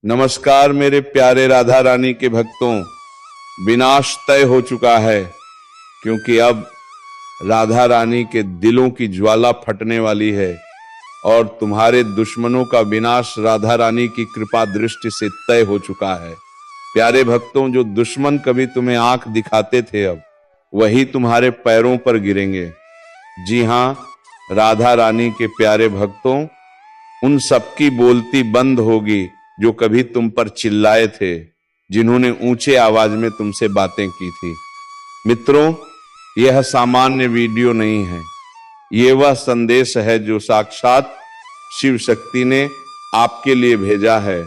नमस्कार मेरे प्यारे राधा रानी के भक्तों, विनाश तय हो चुका है क्योंकि अब राधा रानी के दिलों की ज्वाला फटने वाली है और तुम्हारे दुश्मनों का विनाश राधा रानी की कृपा दृष्टि से तय हो चुका है। प्यारे भक्तों, जो दुश्मन कभी तुम्हें आंख दिखाते थे अब वही तुम्हारे पैरों पर गिरेंगे। जी हां, राधा रानी के प्यारे भक्तों, उन सबकी बोलती बंद होगी जो कभी तुम पर चिल्लाए थे, जिन्होंने ऊंचे आवाज में तुमसे बातें की थी। मित्रों, यह सामान्य वीडियो नहीं है, यह वह संदेश है जो साक्षात शिव शक्ति ने आपके लिए भेजा है।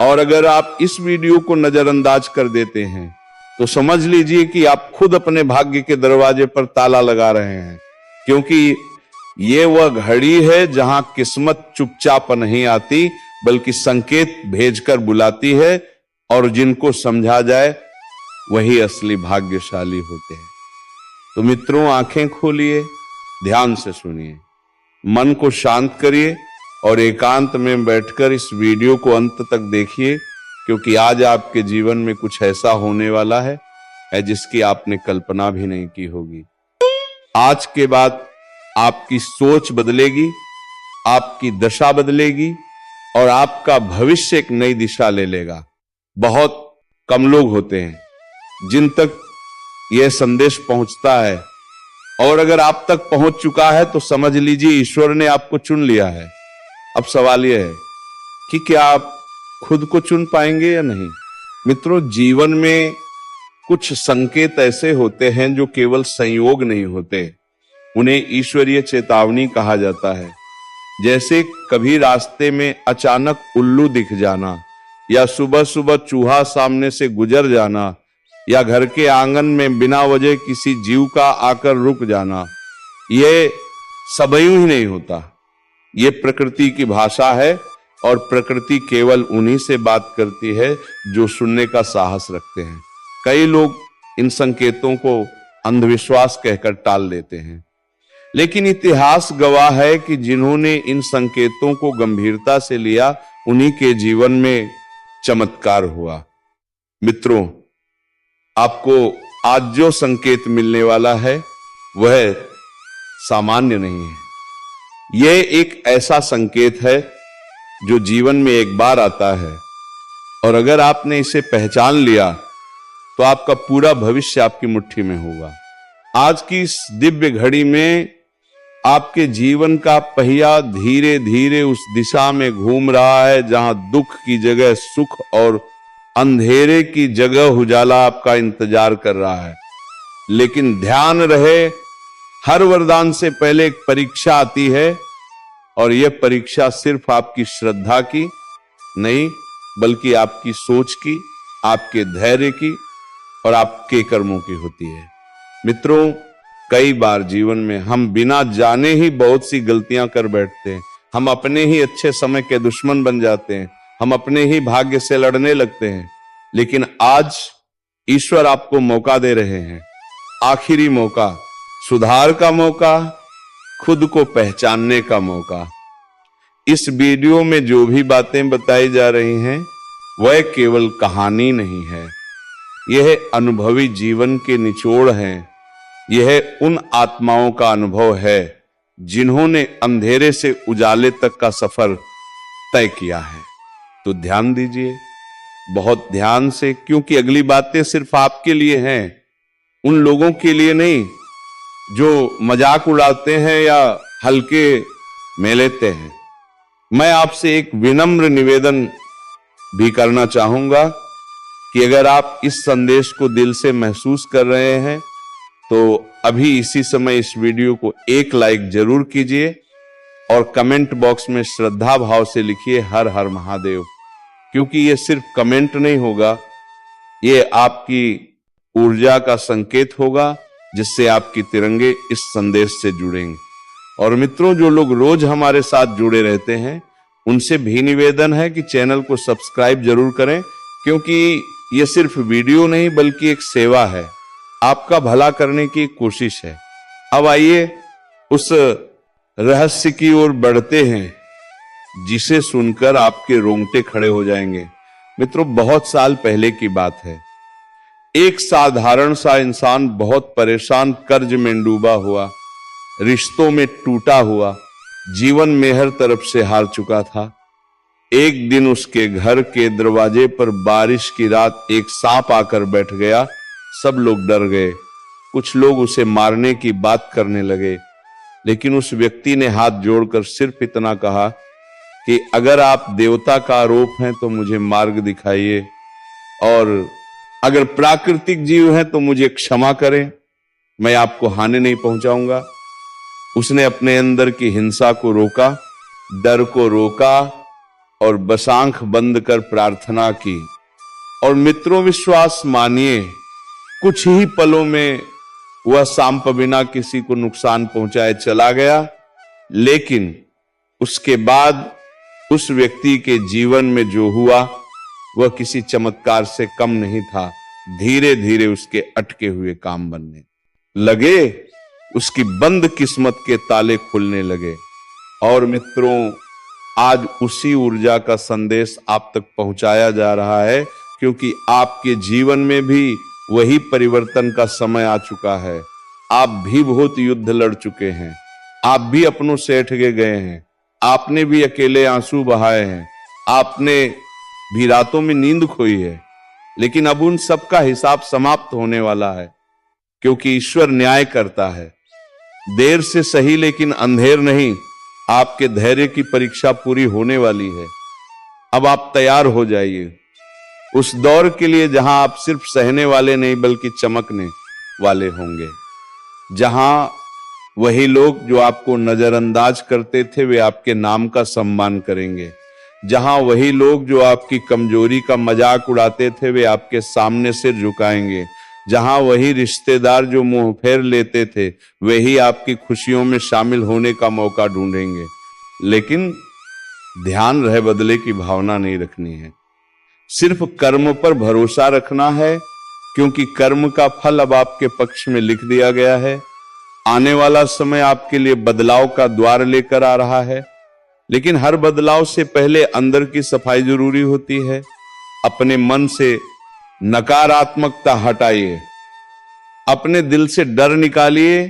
और अगर आप इस वीडियो को नजरअंदाज कर देते हैं तो समझ लीजिए कि आप खुद अपने भाग्य के दरवाजे पर ताला लगा रहे हैं, क्योंकि ये वह घड़ी है जहां किस्मत चुपचाप नहीं आती बल्कि संकेत भेजकर बुलाती है, और जिनको समझा जाए वही असली भाग्यशाली होते हैं। तो मित्रों, आंखें खोलिए, ध्यान से सुनिए, मन को शांत करिए और एकांत में बैठकर इस वीडियो को अंत तक देखिए, क्योंकि आज आपके जीवन में कुछ ऐसा होने वाला है जिसकी आपने कल्पना भी नहीं की होगी। आज के बाद आपकी सोच बदलेगी, आपकी दशा बदलेगी और आपका भविष्य एक नई दिशा ले लेगा। बहुत कम लोग होते हैं जिन तक यह संदेश पहुंचता है, और अगर आप तक पहुंच चुका है तो समझ लीजिए ईश्वर ने आपको चुन लिया है। अब सवाल यह है कि क्या आप खुद को चुन पाएंगे या नहीं। मित्रों, जीवन में कुछ संकेत ऐसे होते हैं जो केवल संयोग नहीं होते, उन्हें ईश्वरीय चेतावनी कहा जाता है। जैसे कभी रास्ते में अचानक उल्लू दिख जाना, या सुबह सुबह चूहा सामने से गुजर जाना, या घर के आंगन में बिना वजह किसी जीव का आकर रुक जाना। ये सब यूं ही नहीं होता, ये प्रकृति की भाषा है और प्रकृति केवल उन्हीं से बात करती है जो सुनने का साहस रखते हैं। कई लोग इन संकेतों को अंधविश्वास कहकर टाल देते हैं, लेकिन इतिहास गवाह है कि जिन्होंने इन संकेतों को गंभीरता से लिया उन्हीं के जीवन में चमत्कार हुआ। मित्रों, आपको आज जो संकेत मिलने वाला है वह सामान्य नहीं है। यह एक ऐसा संकेत है जो जीवन में एक बार आता है, और अगर आपने इसे पहचान लिया तो आपका पूरा भविष्य आपकी मुट्ठी में होगा। आज की इस दिव्य घड़ी में आपके जीवन का पहिया धीरे धीरे उस दिशा में घूम रहा है जहां दुख की जगह सुख और अंधेरे की जगह उजाला आपका इंतजार कर रहा है। लेकिन ध्यान रहे, हर वरदान से पहले एक परीक्षा आती है, और यह परीक्षा सिर्फ आपकी श्रद्धा की नहीं बल्कि आपकी सोच की, आपके धैर्य की और आपके कर्मों की होती है। मित्रों, कई बार जीवन में हम बिना जाने ही बहुत सी गलतियां कर बैठते हैं। हम अपने ही अच्छे समय के दुश्मन बन जाते हैं, हम अपने ही भाग्य से लड़ने लगते हैं। लेकिन आज ईश्वर आपको मौका दे रहे हैं, आखिरी मौका, सुधार का मौका, खुद को पहचानने का मौका। इस वीडियो में जो भी बातें बताई जा रही हैं वह केवल कहानी नहीं है, यह अनुभवी जीवन के निचोड़ हैं। यह उन आत्माओं का अनुभव है जिन्होंने अंधेरे से उजाले तक का सफर तय किया है। तो ध्यान दीजिए, बहुत ध्यान से, क्योंकि अगली बातें सिर्फ आपके लिए हैं, उन लोगों के लिए नहीं जो मजाक उड़ाते हैं या हल्के में लेते हैं। मैं आपसे एक विनम्र निवेदन भी करना चाहूंगा कि अगर आप इस संदेश को दिल से महसूस कर रहे हैं तो अभी इसी समय इस वीडियो को एक लाइक जरूर कीजिए और कमेंट बॉक्स में श्रद्धा भाव से लिखिए हर हर महादेव, क्योंकि ये सिर्फ कमेंट नहीं होगा, ये आपकी ऊर्जा का संकेत होगा जिससे आपकी तिरंगे इस संदेश से जुड़ेंगे। और मित्रों, जो लोग रोज हमारे साथ जुड़े रहते हैं उनसे भी निवेदन है कि चैनल को सब्सक्राइब जरूर करें, क्योंकि ये सिर्फ वीडियो नहीं बल्कि एक सेवा है, आपका भला करने की कोशिश है। अब आइए उस रहस्य की ओर बढ़ते हैं जिसे सुनकर आपके रोंगटे खड़े हो जाएंगे। मित्रों, बहुत साल पहले की बात है। एक साधारण सा इंसान बहुत परेशान, कर्ज में डूबा हुआ, रिश्तों में टूटा हुआ, जीवन में हर तरफ से हार चुका था। एक दिन उसके घर के दरवाजे पर बारिश की रात एक सांप आकर बैठ गया। सब लोग डर गए। कुछ लोग उसे मारने की बात करने लगे, लेकिन उस व्यक्ति ने हाथ जोड़कर सिर्फ इतना कहा कि अगर आप देवता का आरोप हैं तो मुझे मार्ग दिखाइए, और अगर प्राकृतिक जीव हैं तो मुझे क्षमा करें, मैं आपको हानि नहीं पहुंचाऊंगा। उसने अपने अंदर की हिंसा को रोका, डर को रोका और बस आंख बंद कर प्रार्थना की। और मित्रों, विश्वास मानिए, कुछ ही पलों में वह सांप बिना किसी को नुकसान पहुंचाए चला गया। लेकिन उसके बाद उस व्यक्ति के जीवन में जो हुआ वह किसी चमत्कार से कम नहीं था। धीरे धीरे उसके अटके हुए काम बनने लगे, उसकी बंद किस्मत के ताले खुलने लगे। और मित्रों, आज उसी ऊर्जा का संदेश आप तक पहुंचाया जा रहा है, क्योंकि आपके जीवन में भी वही परिवर्तन का समय आ चुका है। आप भी बहुत युद्ध लड़ चुके हैं, आप भी अपनों से अटके गए हैं, आपने भी अकेले आंसू बहाए हैं, आपने भी रातों में नींद खोई है। लेकिन अब उन सब का हिसाब समाप्त होने वाला है, क्योंकि ईश्वर न्याय करता है। देर से सही लेकिन अंधेर नहीं। आपके धैर्य की परीक्षा पूरी होने वाली है। अब आप तैयार हो जाइए उस दौर के लिए जहां आप सिर्फ सहने वाले नहीं बल्कि चमकने वाले होंगे। जहां वही लोग जो आपको नजरअंदाज करते थे वे आपके नाम का सम्मान करेंगे। जहां वही लोग जो आपकी कमजोरी का मजाक उड़ाते थे वे आपके सामने सिर झुकाएंगे। जहां वही रिश्तेदार जो मुंह फेर लेते थे वही आपकी खुशियों में शामिल होने का मौका ढूंढेंगे। लेकिन ध्यान रहे, बदले की भावना नहीं रखनी है, सिर्फ कर्म पर भरोसा रखना है, क्योंकि कर्म का फल अब आपके पक्ष में लिख दिया गया है। आने वाला समय आपके लिए बदलाव का द्वार लेकर आ रहा है, लेकिन हर बदलाव से पहले अंदर की सफाई जरूरी होती है। अपने मन से नकारात्मकता हटाइए, अपने दिल से डर निकालिए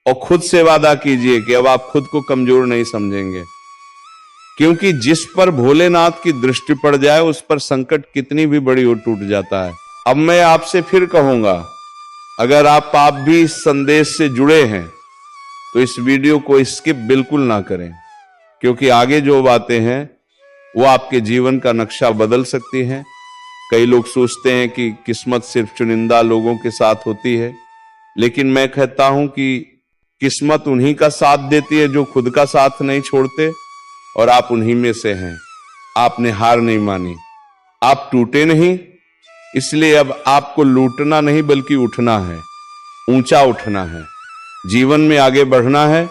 और खुद से वादा कीजिए कि अब आप खुद को कमजोर नहीं समझेंगे, क्योंकि जिस पर भोलेनाथ की दृष्टि पड़ जाए उस पर संकट कितनी भी बड़ी हो टूट जाता है। अब मैं आपसे फिर कहूंगा, अगर आप भी इस संदेश से जुड़े हैं तो इस वीडियो को स्किप बिल्कुल ना करें, क्योंकि आगे जो बातें हैं वो आपके जीवन का नक्शा बदल सकती हैं। कई लोग सोचते हैं कि किस्मत सिर्फ चुनिंदा लोगों के साथ होती है, लेकिन मैं कहता हूं कि किस्मत उन्हीं का साथ देती है जो खुद का साथ नहीं छोड़ते, और आप उन्हीं में से हैं। आपने हार नहीं मानी, आप टूटे नहीं, इसलिए अब आपको लूटना नहीं बल्कि उठना है, ऊंचा उठना है, जीवन में आगे बढ़ना है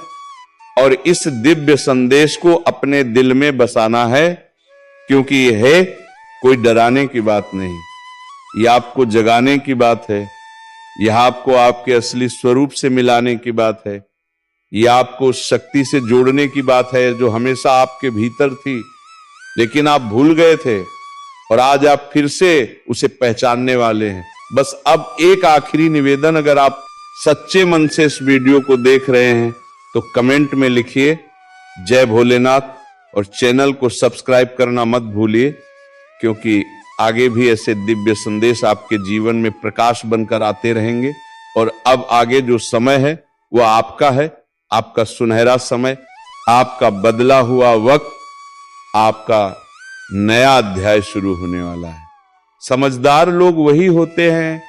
और इस दिव्य संदेश को अपने दिल में बसाना है, क्योंकि यह है कोई डराने की बात नहीं, यह आपको जगाने की बात है, यह आपको आपके असली स्वरूप से मिलाने की बात है, यह आपको शक्ति से जोड़ने की बात है जो हमेशा आपके भीतर थी लेकिन आप भूल गए थे, और आज आप फिर से उसे पहचानने वाले हैं। बस अब एक आखिरी निवेदन, अगर आप सच्चे मन से इस वीडियो को देख रहे हैं तो कमेंट में लिखिए जय भोलेनाथ, और चैनल को सब्सक्राइब करना मत भूलिए, क्योंकि आगे भी ऐसे दिव्य संदेश आपके जीवन में प्रकाश बनकर आते रहेंगे। और अब आगे जो समय है वह आपका है, आपका सुनहरा समय, आपका बदला हुआ वक्त, आपका नया अध्याय शुरू होने वाला है। समझदार लोग वही होते हैं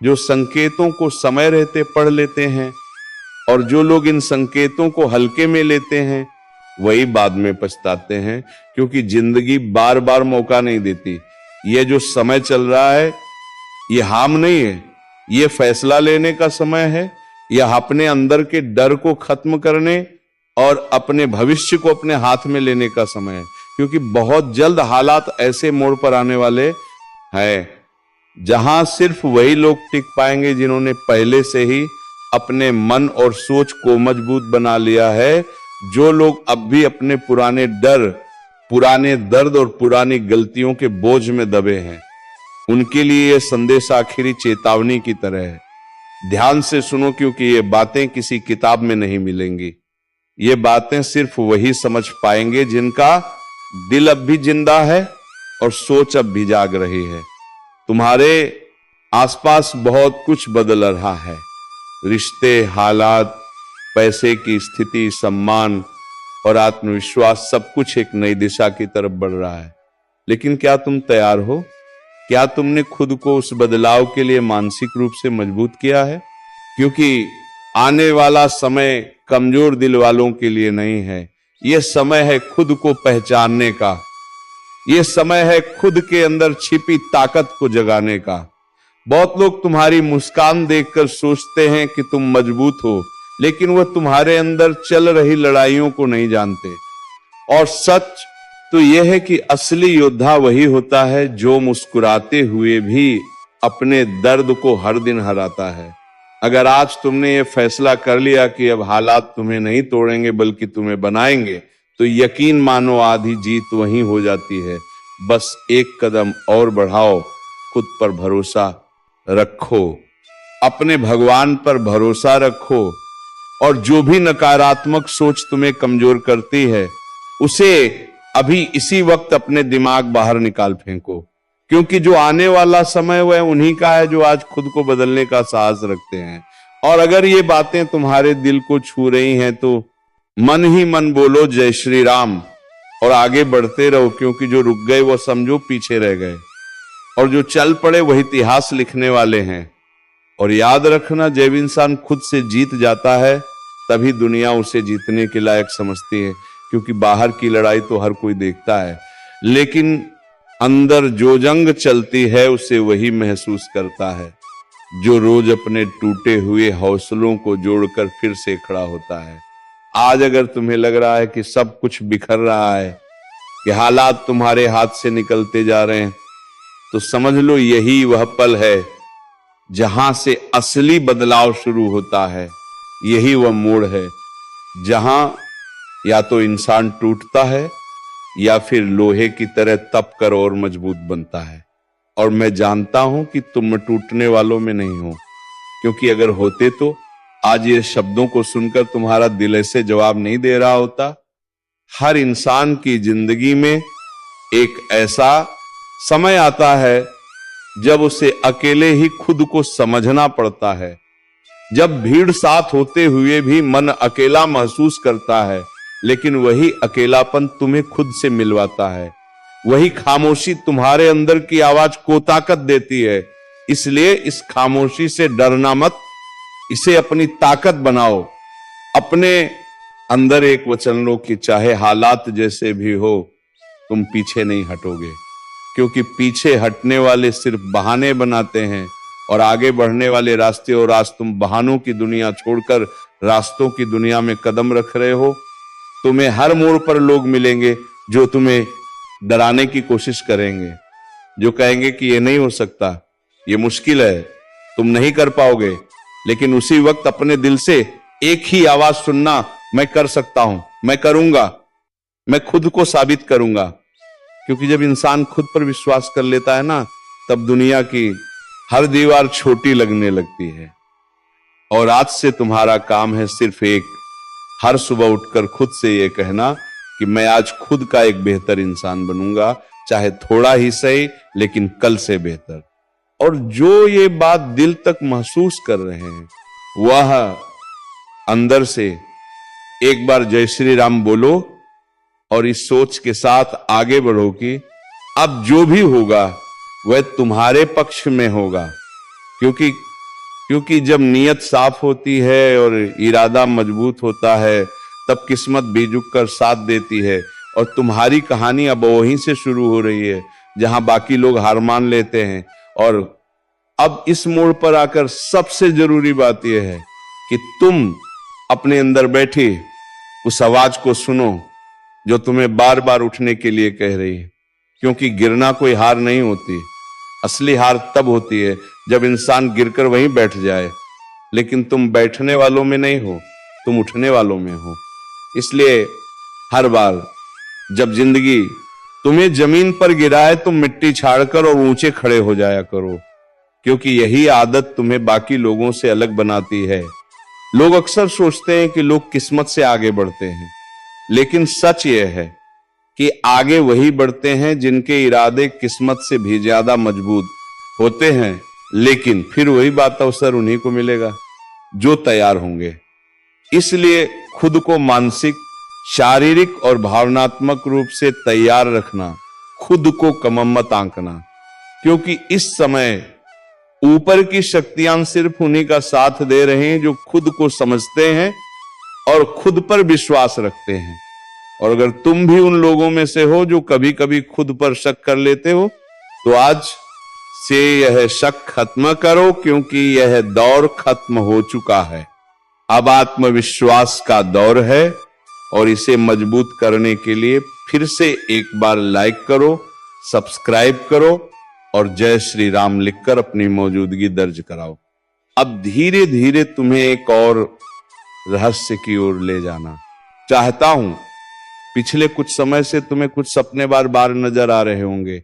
जो संकेतों को समय रहते पढ़ लेते हैं, और जो लोग इन संकेतों को हल्के में लेते हैं वही बाद में पछताते हैं, क्योंकि जिंदगी बार बार मौका नहीं देती। ये जो समय चल रहा है ये हाम नहीं है, ये फैसला लेने का समय है, यह अपने अंदर के डर को खत्म करने और अपने भविष्य को अपने हाथ में लेने का समय है, क्योंकि बहुत जल्द हालात ऐसे मोड़ पर आने वाले हैं जहां सिर्फ वही लोग टिक पाएंगे जिन्होंने पहले से ही अपने मन और सोच को मजबूत बना लिया है। जो लोग अब भी अपने पुराने डर पुराने दर्द और पुरानी गलतियों के बोझ में दबे हैं, उनके लिए यह संदेश आखिरी चेतावनी की तरह है। ध्यान से सुनो, क्योंकि ये बातें किसी किताब में नहीं मिलेंगी। ये बातें सिर्फ वही समझ पाएंगे जिनका दिल अब भी जिंदा है और सोच अब भी जाग रही है। तुम्हारे आसपास बहुत कुछ बदल रहा है, रिश्ते, हालात, पैसे की स्थिति, सम्मान और आत्मविश्वास, सब कुछ एक नई दिशा की तरफ बढ़ रहा है। लेकिन क्या तुम तैयार हो? क्या तुमने खुद को उस बदलाव के लिए मानसिक रूप से मजबूत किया है? क्योंकि आने वाला समय कमजोर दिल वालों के लिए नहीं है। यह समय है खुद को पहचानने का, यह समय है खुद के अंदर छिपी ताकत को जगाने का। बहुत लोग तुम्हारी मुस्कान देखकर सोचते हैं कि तुम मजबूत हो, लेकिन वह तुम्हारे अंदर चल रही लड़ाइयों को नहीं जानते। और सच तो यह है कि असली योद्धा वही होता है जो मुस्कुराते हुए भी अपने दर्द को हर दिन हराता है। अगर आज तुमने ये फैसला कर लिया कि अब हालात तुम्हें नहीं तोड़ेंगे बल्कि तुम्हें बनाएंगे, तो यकीन मानो आधी जीत वहीं हो जाती है। बस एक कदम और बढ़ाओ, खुद पर भरोसा रखो, अपने भगवान पर भरोसा रखो, और जो भी नकारात्मक सोच तुम्हें कमजोर करती है उसे अभी इसी वक्त अपने दिमाग बाहर निकाल फेंको। क्योंकि जो आने वाला समय वह उन्हीं का है जो आज खुद को बदलने का साहस रखते हैं। और अगर ये बातें तुम्हारे दिल को छू रही हैं तो मन ही मन बोलो जय श्री राम और आगे बढ़ते रहो। क्योंकि जो रुक गए वो समझो पीछे रह गए, और जो चल पड़े वही इतिहास लिखने वाले हैं। और याद रखना, जब इंसान खुद से जीत जाता है तभी दुनिया उसे जीतने के लायक समझती है। क्योंकि बाहर की लड़ाई तो हर कोई देखता है, लेकिन अंदर जो जंग चलती है उसे वही महसूस करता है जो रोज अपने टूटे हुए हौसलों को जोड़कर फिर से खड़ा होता है। आज अगर तुम्हें लग रहा है कि सब कुछ बिखर रहा है, कि हालात तुम्हारे हाथ से निकलते जा रहे हैं, तो समझ लो यही वह पल है जहां से असली बदलाव शुरू होता है। यही वह मोड़ है जहां या तो इंसान टूटता है या फिर लोहे की तरह तप कर और मजबूत बनता है। और मैं जानता हूं कि तुम टूटने वालों में नहीं हो, क्योंकि अगर होते तो आज ये शब्दों को सुनकर तुम्हारा दिल ऐसे जवाब नहीं दे रहा होता। हर इंसान की जिंदगी में एक ऐसा समय आता है जब उसे अकेले ही खुद को समझना पड़ता है। जब भीड़ साथ होते हुए भी मन अकेला महसूस करता है, लेकिन वही अकेलापन तुम्हें खुद से मिलवाता है। वही खामोशी तुम्हारे अंदर की आवाज को ताकत देती है। इसलिए इस खामोशी से डरना मत, इसे अपनी ताकत बनाओ। अपने अंदर एक वचन लो कि चाहे हालात जैसे भी हो, तुम पीछे नहीं हटोगे। क्योंकि पीछे हटने वाले सिर्फ बहाने बनाते हैं, और आगे बढ़ने वाले रास्ते, और आज तुम बहानों की दुनिया छोड़कर रास्तों की दुनिया में कदम रख रहे हो। तुम्हें हर मोड़ पर लोग मिलेंगे जो तुम्हें डराने की कोशिश करेंगे, जो कहेंगे कि ये नहीं हो सकता, ये मुश्किल है, तुम नहीं कर पाओगे। लेकिन उसी वक्त अपने दिल से एक ही आवाज सुनना, मैं कर सकता हूं, मैं करूंगा, मैं खुद को साबित करूंगा। क्योंकि जब इंसान खुद पर विश्वास कर लेता है ना, तब दुनिया की हर दीवार छोटी लगने लगती है। और आज से तुम्हारा काम है सिर्फ एक, हर सुबह उठकर खुद से ये कहना कि मैं आज खुद का एक बेहतर इंसान बनूंगा, चाहे थोड़ा ही सही, लेकिन कल से बेहतर। और जो ये बात दिल तक महसूस कर रहे हैं, वह अंदर से एक बार जय श्री राम बोलो, और इस सोच के साथ आगे बढ़ो कि अब जो भी होगा वह तुम्हारे पक्ष में होगा। क्योंकि जब नीयत साफ होती है और इरादा मजबूत होता है, तब किस्मत भी झुककर साथ देती है। और तुम्हारी कहानी अब वहीं से शुरू हो रही है जहां बाकी लोग हार मान लेते हैं। और अब इस मोड़ पर आकर सबसे जरूरी बात यह है कि तुम अपने अंदर बैठे उस आवाज को सुनो जो तुम्हें बार बार उठने के लिए कह रही है। क्योंकि गिरना कोई हार नहीं होती, असली हार तब होती है जब इंसान गिरकर वहीं बैठ जाए। लेकिन तुम बैठने वालों में नहीं हो, तुम उठने वालों में हो। इसलिए हर बार जब जिंदगी तुम्हें जमीन पर गिराए तो मिट्टी छाड़कर और ऊंचे खड़े हो जाया करो, क्योंकि यही आदत तुम्हें बाकी लोगों से अलग बनाती है। लोग अक्सर सोचते हैं कि लोग किस्मत से आगे बढ़ते हैं, लेकिन सच यह है कि आगे वही बढ़ते हैं जिनके इरादे किस्मत से भी ज्यादा मजबूत होते हैं। लेकिन फिर वही बात अवसर उन्हीं को मिलेगा जो तैयार होंगे। इसलिए खुद को मानसिक, शारीरिक और भावनात्मक रूप से तैयार रखना, खुद को कम मत आंकना, क्योंकि इस समय ऊपर की शक्तियां सिर्फ उन्हीं का साथ दे रहे हैं जो खुद को समझते हैं और खुद पर विश्वास रखते हैं। और अगर तुम भी उन लोगों में से हो जो कभी कभी खुद पर शक कर लेते हो, तो आज से यह शक खत्म करो, क्योंकि यह दौर खत्म हो चुका है। अब आत्मविश्वास का दौर है और इसे मजबूत करने के लिए फिर से एक बार लाइक करो, सब्सक्राइब करो और जय श्री राम लिखकर अपनी मौजूदगी दर्ज कराओ। अब धीरे धीरे तुम्हें एक और रहस्य की ओर ले जाना चाहता हूं। पिछले कुछ समय से तुम्हें कुछ सपने बार बार नजर आ रहे होंगे,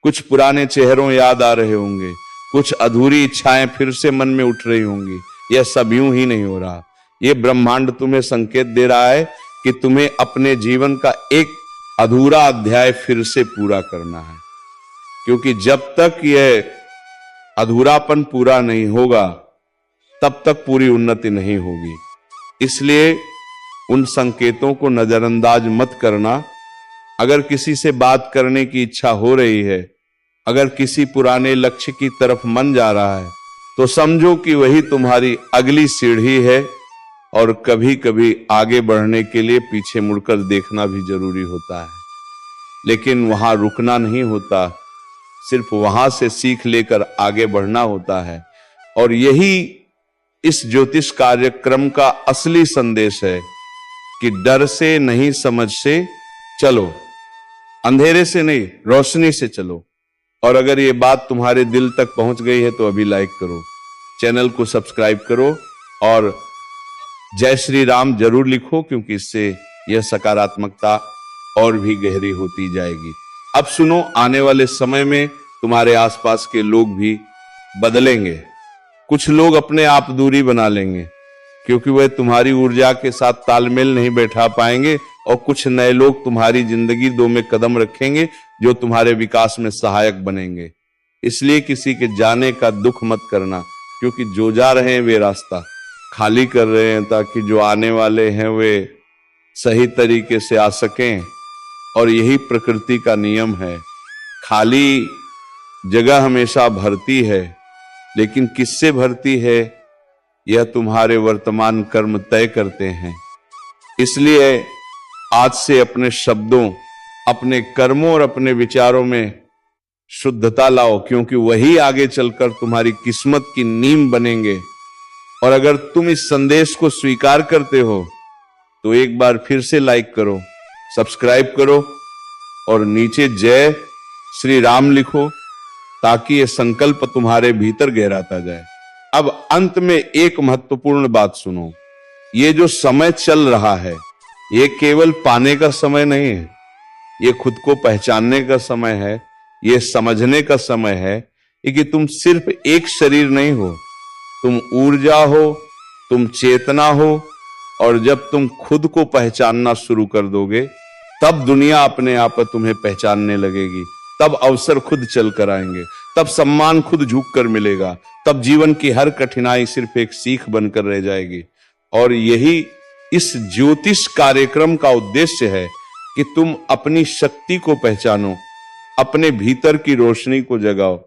कुछ पुराने चेहरों याद आ रहे होंगे, कुछ अधूरी इच्छाएं फिर से मन में उठ रही होंगी। यह सब यूं ही नहीं हो रहा। यह ब्रह्मांड तुम्हें संकेत दे रहा है कि तुम्हें अपने जीवन का एक अधूरा अध्याय फिर से पूरा करना है, क्योंकि जब तक यह अधूरापन पूरा नहीं होगा तब तक पूरी उन्नति नहीं होगी। इसलिए उन संकेतों को नजरअंदाज मत करना। अगर किसी से बात करने की इच्छा हो रही है, अगर किसी पुराने लक्ष्य की तरफ मन जा रहा है, तो समझो कि वही तुम्हारी अगली सीढ़ी है। और कभी कभी आगे बढ़ने के लिए पीछे मुड़कर देखना भी जरूरी होता है, लेकिन वहां रुकना नहीं होता, सिर्फ वहां से सीख लेकर आगे बढ़ना होता है। और यही इस ज्योतिष कार्यक्रम का असली संदेश है कि डर से नहीं, समझ से चलो, अंधेरे से नहीं, रोशनी से चलो। और अगर ये बात तुम्हारे दिल तक पहुंच गई है तो अभी लाइक करो, चैनल को सब्सक्राइब करो और जय श्री राम जरूर लिखो, क्योंकि इससे यह सकारात्मकता और भी गहरी होती जाएगी। अब सुनो, आने वाले समय में तुम्हारे आसपास के लोग भी बदलेंगे। कुछ लोग अपने आप दूरी बना लेंगे, क्योंकि वह तुम्हारी ऊर्जा के साथ तालमेल नहीं बैठा पाएंगे। और कुछ नए लोग तुम्हारी जिंदगी दो में कदम रखेंगे, जो तुम्हारे विकास में सहायक बनेंगे। इसलिए किसी के जाने का दुख मत करना, क्योंकि जो जा रहे हैं वे रास्ता खाली कर रहे हैं, ताकि जो आने वाले हैं वे सही तरीके से आ सकें। और यही प्रकृति का नियम है। खाली जगह हमेशा भरती है, लेकिन किससे भरती है यह तुम्हारे वर्तमान कर्म तय करते हैं। इसलिए आज से अपने शब्दों, अपने कर्मों और अपने विचारों में शुद्धता लाओ, क्योंकि वही आगे चलकर तुम्हारी किस्मत की नींव बनेंगे। और अगर तुम इस संदेश को स्वीकार करते हो तो एक बार फिर से लाइक करो, सब्सक्राइब करो और नीचे जय श्री राम लिखो, ताकि यह संकल्प तुम्हारे भीतर गहराता जाए। अब अंत में एक महत्वपूर्ण बात सुनो। ये जो समय चल रहा है, ये केवल पाने का समय नहीं है, ये खुद को पहचानने का समय है, ये समझने का समय है कि तुम सिर्फ एक शरीर नहीं हो, तुम ऊर्जा हो, तुम चेतना हो। और जब तुम खुद को पहचानना शुरू कर दोगे, तब दुनिया अपने आप तुम्हें पहचानने लगेगी, तब अवसर खुद चल कर आएंगे, तब सम्मान खुद झुक कर मिलेगा, तब जीवन की हर कठिनाई सिर्फ एक सीख बनकर रह जाएगी। और यही इस ज्योतिष कार्यक्रम का उद्देश्य है कि तुम अपनी शक्ति को पहचानो, अपने भीतर की रोशनी को जगाओ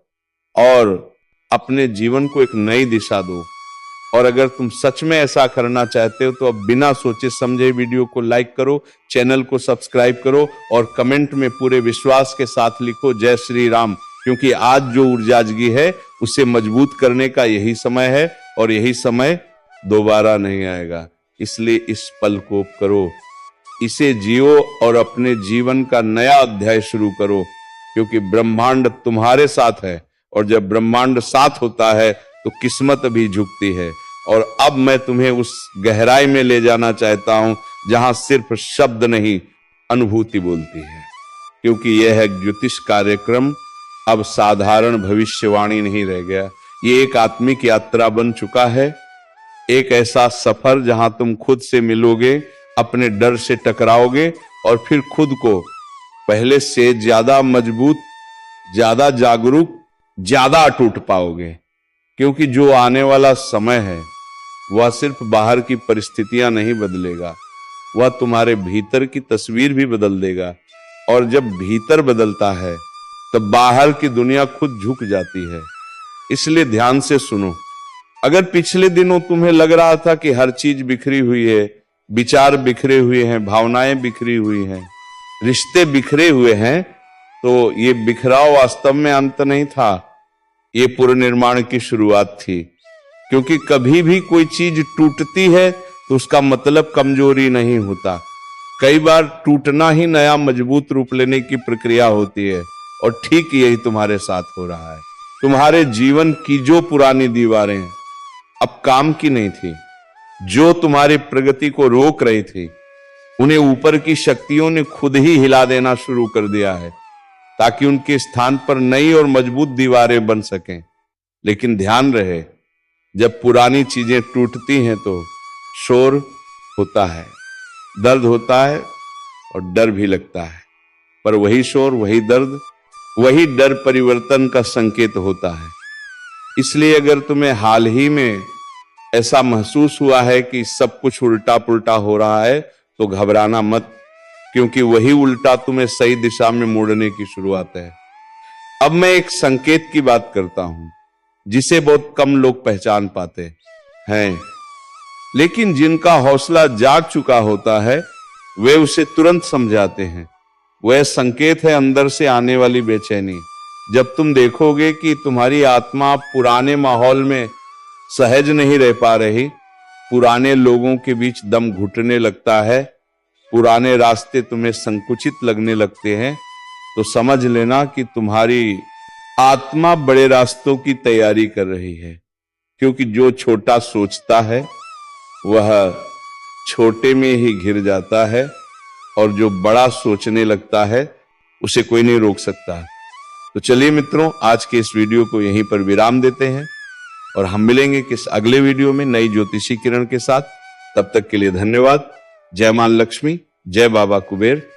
और अपने जीवन को एक नई दिशा दो। और अगर तुम सच में ऐसा करना चाहते हो तो अब बिना सोचे समझे वीडियो को लाइक करो, चैनल को सब्सक्राइब करो और कमेंट में पूरे विश्वास के साथ लिखो जय श्री राम, क्योंकि आज जो ऊर्जा जगी है उसे मजबूत करने का यही समय है और यही समय दोबारा नहीं आएगा। इसलिए इस पल को करो, इसे जियो और अपने जीवन का नया अध्याय शुरू करो, क्योंकि ब्रह्मांड तुम्हारे साथ है और जब ब्रह्मांड साथ होता है तो किस्मत भी झुकती है। और अब मैं तुम्हें उस गहराई में ले जाना चाहता हूं जहां सिर्फ शब्द नहीं, अनुभूति बोलती है, क्योंकि यह ज्योतिष कार्यक्रम अब साधारण भविष्यवाणी नहीं रह गया। ये एक आत्मिक यात्रा बन चुका है, एक ऐसा सफर जहां तुम खुद से मिलोगे, अपने डर से टकराओगे और फिर खुद को पहले से ज्यादा मजबूत, ज्यादा जागरूक, ज्यादा अटूट पाओगे। क्योंकि जो आने वाला समय है वह सिर्फ बाहर की परिस्थितियां नहीं बदलेगा, वह तुम्हारे भीतर की तस्वीर भी बदल देगा। और जब भीतर बदलता है तब बाहर की दुनिया खुद झुक जाती है। इसलिए ध्यान से सुनो। अगर पिछले दिनों तुम्हें लग रहा था कि हर चीज बिखरी हुई है, विचार बिखरे हुए हैं, भावनाएं बिखरी हुई हैं, रिश्ते बिखरे हुए हैं, तो ये बिखराव वास्तव में अंत नहीं था, ये पुनर्निर्माण की शुरुआत थी। क्योंकि कभी भी कोई चीज टूटती है तो उसका मतलब कमजोरी नहीं होता। कई बार टूटना ही नया मजबूत रूप लेने की प्रक्रिया होती है, और ठीक यही तुम्हारे साथ हो रहा है। तुम्हारे जीवन की जो पुरानी दीवारें अब काम की नहीं थी, जो तुम्हारी प्रगति को रोक रही थी, उन्हें ऊपर की शक्तियों ने खुद ही हिला देना शुरू कर दिया है, ताकि उनके स्थान पर नई और मजबूत दीवारें बन सकें। लेकिन ध्यान रहे, जब पुरानी चीजें टूटती हैं तो शोर होता है, दर्द होता है और डर भी लगता है। पर वही शोर, वही दर्द, वही डर परिवर्तन का संकेत होता है। इसलिए अगर तुम्हें हाल ही में ऐसा महसूस हुआ है कि सब कुछ उल्टा पुल्टा हो रहा है, तो घबराना मत, क्योंकि वही उल्टा तुम्हें सही दिशा में मोड़ने की शुरुआत है। अब मैं एक संकेत की बात करता हूं, जिसे बहुत कम लोग पहचान पाते हैं, लेकिन जिनका हौसला जाग चुका होता है वे उसे तुरंत समझाते हैं। वह संकेत है अंदर से आने वाली बेचैनी। जब तुम देखोगे कि तुम्हारी आत्मा पुराने माहौल में सहज नहीं रह पा रही, पुराने लोगों के बीच दम घुटने लगता है, पुराने रास्ते तुम्हें संकुचित लगने लगते हैं, तो समझ लेना कि तुम्हारी आत्मा बड़े रास्तों की तैयारी कर रही है। क्योंकि जो छोटा सोचता है वह छोटे में ही घिर जाता है, और जो बड़ा सोचने लगता है उसे कोई नहीं रोक सकता। तो चलिए मित्रों, आज के इस वीडियो को यहीं पर विराम देते हैं, और हम मिलेंगे किस अगले वीडियो में नई ज्योतिषी किरण के साथ। तब तक के लिए धन्यवाद। जय मां लक्ष्मी, जय बाबा कुबेर।